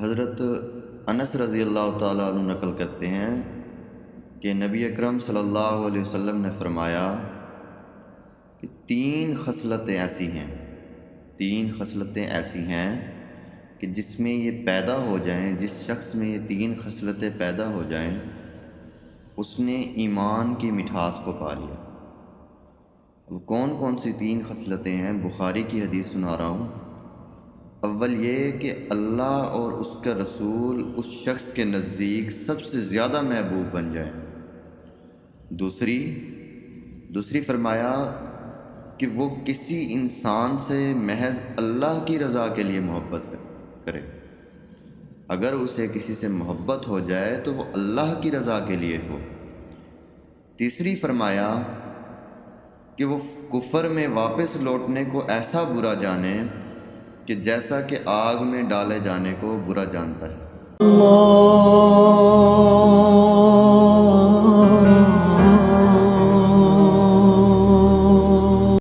حضرت انس رضی اللہ تعالیٰ عنہ نقل کرتے ہیں کہ نبی اکرم صلی اللہ علیہ وسلم نے فرمایا کہ تین خصلتیں ایسی ہیں کہ جس میں یہ پیدا ہو جائیں، جس شخص میں یہ تین خصلتیں پیدا ہو جائیں اس نے ایمان کی مٹھاس کو پا لیا۔ اب کون کون سی تین خصلتیں ہیں؟ بخاری کی حدیث سنا رہا ہوں۔ اول یہ کہ اللہ اور اس کا رسول اس شخص کے نزدیک سب سے زیادہ محبوب بن جائے۔ دوسری فرمایا کہ وہ کسی انسان سے محض اللہ کی رضا کے لیے محبت کرے، اگر اسے کسی سے محبت ہو جائے تو وہ اللہ کی رضا کے لیے ہو۔ تیسری فرمایا کہ وہ کفر میں واپس لوٹنے کو ایسا برا جانے کہ جیسا کہ آگ میں ڈالے جانے کو برا جانتا ہے۔